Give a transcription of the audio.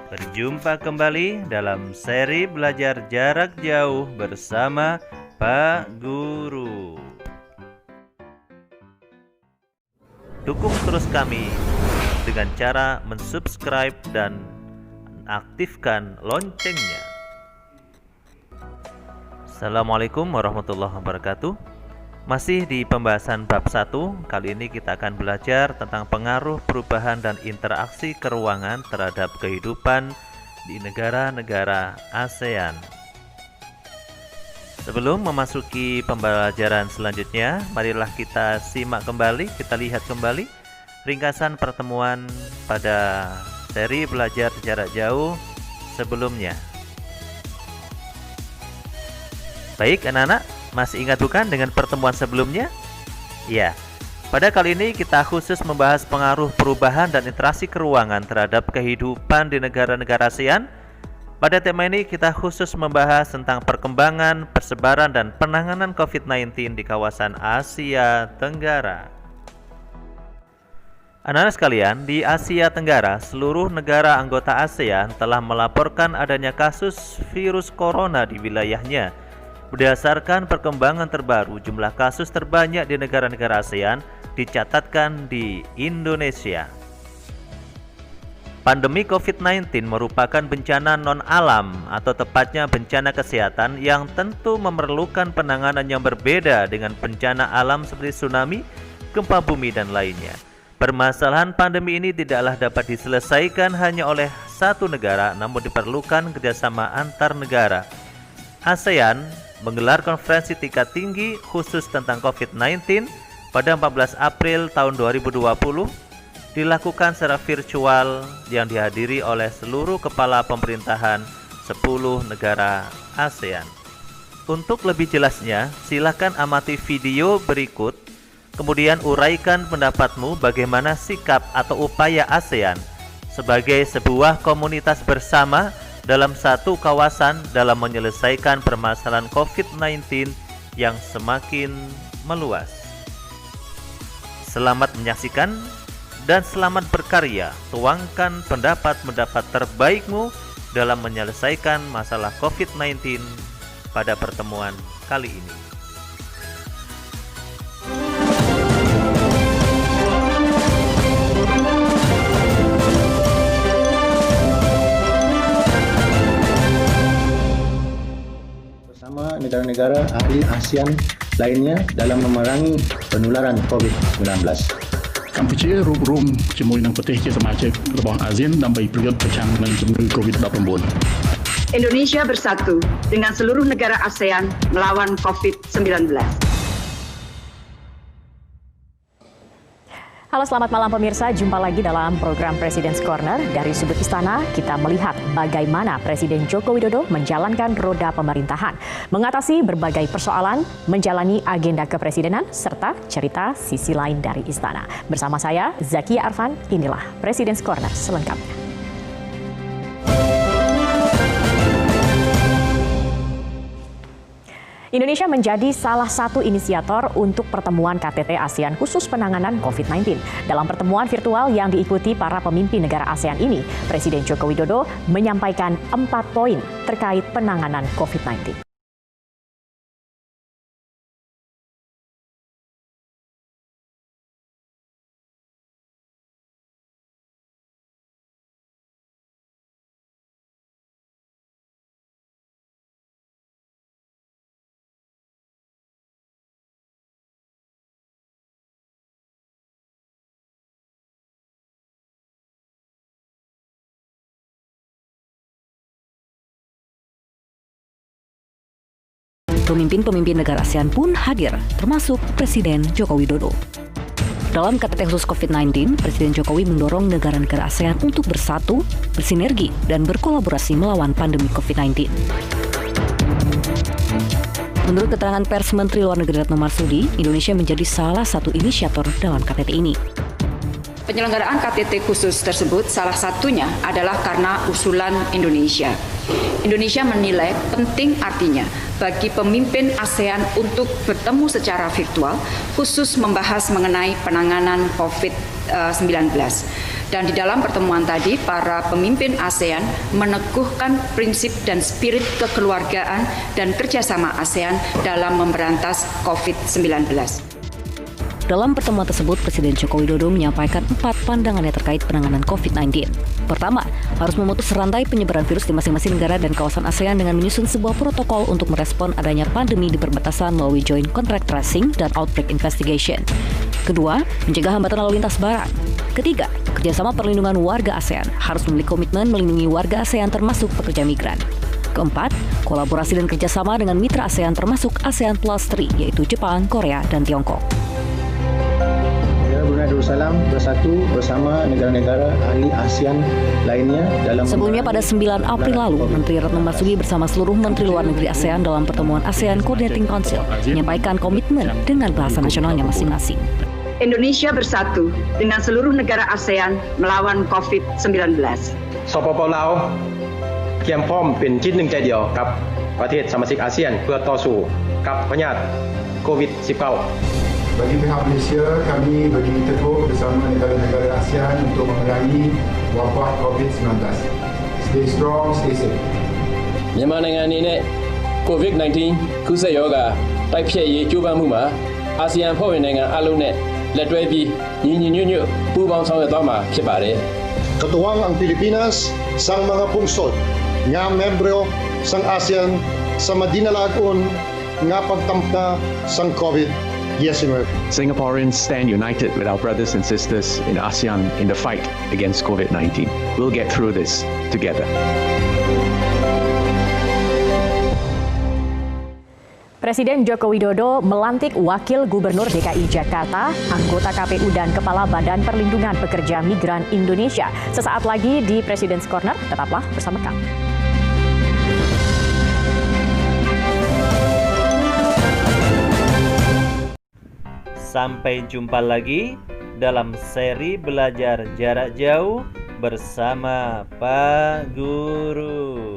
Berjumpa kembali dalam seri belajar jarak jauh bersama Pak Guru. Dukung terus kami dengan cara mensubscribe dan aktifkan loncengnya. Assalamualaikum warahmatullahi wabarakatuh. Masih di pembahasan bab 1, kali ini kita akan belajar tentang pengaruh perubahan dan interaksi keruangan terhadap kehidupan di negara-negara ASEAN. Sebelum memasuki pembelajaran selanjutnya, marilah kita simak kembali, kita lihat kembali ringkasan pertemuan pada seri belajar jarak jauh sebelumnya. Baik anak-anak, masih ingat bukan dengan pertemuan sebelumnya? Ya, pada kali ini kita khusus membahas pengaruh perubahan dan interaksi keruangan terhadap kehidupan di negara-negara ASEAN. Pada tema ini kita khusus membahas tentang perkembangan, persebaran, dan penanganan COVID-19 di kawasan Asia Tenggara. Anak-anak sekalian, di Asia Tenggara, seluruh negara anggota ASEAN telah melaporkan adanya kasus virus corona di wilayahnya. Berdasarkan perkembangan terbaru, jumlah kasus terbanyak di negara-negara ASEAN dicatatkan di Indonesia. Pandemi COVID-19 merupakan bencana non-alam atau tepatnya bencana kesehatan yang tentu memerlukan penanganan yang berbeda dengan bencana alam seperti tsunami, gempa bumi, dan lainnya. Permasalahan pandemi ini tidaklah dapat diselesaikan hanya oleh satu negara, namun diperlukan kerjasama antar negara. ASEAN menggelar konferensi tingkat tinggi khusus tentang COVID-19 pada 14 April tahun 2020 dilakukan secara virtual yang dihadiri oleh seluruh kepala pemerintahan 10 negara ASEAN. Untuk lebih jelasnya, silakan amati video berikut, kemudian uraikan pendapatmu bagaimana sikap atau upaya ASEAN sebagai sebuah komunitas bersama dalam satu kawasan dalam menyelesaikan permasalahan COVID-19 yang semakin meluas. Selamat menyaksikan dan selamat berkarya. Tuangkan pendapat-pendapat terbaikmu dalam menyelesaikan masalah COVID-19 pada pertemuan kali ini. Bersama negara-negara ahli ASEAN lainnya dalam memerangi penularan COVID-19. Campuchia រួបរวមជាមួយនឹងប្រទេសជាសមាជិករបស់អាស៊ានដើម្បីប្រយុទ្ធប្រឆាំងនឹងជំងឺ COVID-19. Indonesia bersatu dengan seluruh negara ASEAN melawan COVID-19. Halo, selamat malam pemirsa. Jumpa lagi dalam program President's Corner. Dari sudut istana, kita melihat bagaimana Presiden Joko Widodo menjalankan roda pemerintahan, mengatasi berbagai persoalan, menjalani agenda kepresidenan, serta cerita sisi lain dari istana. Bersama saya, Zakia Arfan, inilah President's Corner selengkapnya. Indonesia menjadi salah satu inisiator untuk pertemuan KTT ASEAN khusus penanganan COVID-19. Dalam pertemuan virtual yang diikuti para pemimpin negara ASEAN ini, Presiden Joko Widodo menyampaikan 4 poin terkait penanganan COVID-19. Pemimpin-pemimpin negara ASEAN pun hadir, termasuk Presiden Joko Widodo. Dalam KTT khusus COVID-19, Presiden Jokowi mendorong negara-negara ASEAN untuk bersatu, bersinergi, dan berkolaborasi melawan pandemi COVID-19. Menurut keterangan pers Menteri Luar Negeri Retno Marsudi, Indonesia menjadi salah satu inisiator dalam KTT ini. Penyelenggaraan KTT khusus tersebut salah satunya adalah karena usulan Indonesia. Indonesia menilai penting artinya bagi pemimpin ASEAN untuk bertemu secara virtual, khusus membahas mengenai penanganan COVID-19. Dan di dalam pertemuan tadi, para pemimpin ASEAN meneguhkan prinsip dan spirit kekeluargaan dan kerjasama ASEAN dalam memberantas COVID-19. Dalam pertemuan tersebut, Presiden Joko Widodo menyampaikan 4 pandangannya terkait penanganan COVID-19. Pertama, harus memutus rantai penyebaran virus di masing-masing negara dan kawasan ASEAN dengan menyusun sebuah protokol untuk merespon adanya pandemi di perbatasan melalui Joint Contact Tracing dan Outbreak Investigation. Kedua, mencegah hambatan lalu lintas barang. Ketiga, kerjasama perlindungan warga ASEAN harus memiliki komitmen melindungi warga ASEAN termasuk pekerja migran. Keempat, kolaborasi dan kerjasama dengan mitra ASEAN termasuk ASEAN Plus 3, yaitu Jepang, Korea, dan Tiongkok. Brunei Darussalam bersatu bersama negara-negara ahli ASEAN lainnya dalam Sebelumnya pada 9 April lalu, Menteri Retno Marsudi bersama seluruh Menteri Luar Negeri ASEAN dalam pertemuan ASEAN Coordinating Council menyampaikan komitmen dengan bahasa nasionalnya masing-masing. Indonesia bersatu dengan seluruh negara ASEAN melawan COVID-19. สปป.ลาวเตรียมพร้อมเป็นชิ้นหนึ่งใจเดียวกับประเทศสมาชิกอาเซียนเพื่อต่อสู้กับพยาธิโควิด -19. Bagi pihak Malaysia, kami berdiri teguh bersama negara-negara ASEAN untuk memerangi wabak COVID-19. Stay strong, stay safe. မြန်မာနိုင်ငံအနေနဲ့ COVID-19 ကူးစက်ရောဂါတိုက်ဖျက်ရေးကြိုးပမ်းမှုမှာအာဆီယံဖွဲ့ဝင်နိုင်ငံအလုံးနဲ့လက်တွဲပြီးညီညီညွတ်ညွတ်ပူးပေါင်းဆောင်ရွက်သွားမှာဖြစ်ပါတယ် Katuwang ang Pilipinas sang mga pungsod nga membro sang ASEAN sa madinalagon nga pagtamta sang COVID-19. Singaporeans stand united with our brothers and sisters in ASEAN in the fight against COVID-19. We'll get through this together. Presiden Joko Widodo melantik Wakil Gubernur DKI Jakarta, anggota KPU dan Kepala Badan Perlindungan Pekerja Migran Indonesia. Sesaat lagi di President's Corner, tetaplah bersama kami. Sampai jumpa lagi dalam seri belajar jarak jauh bersama Pak Guru.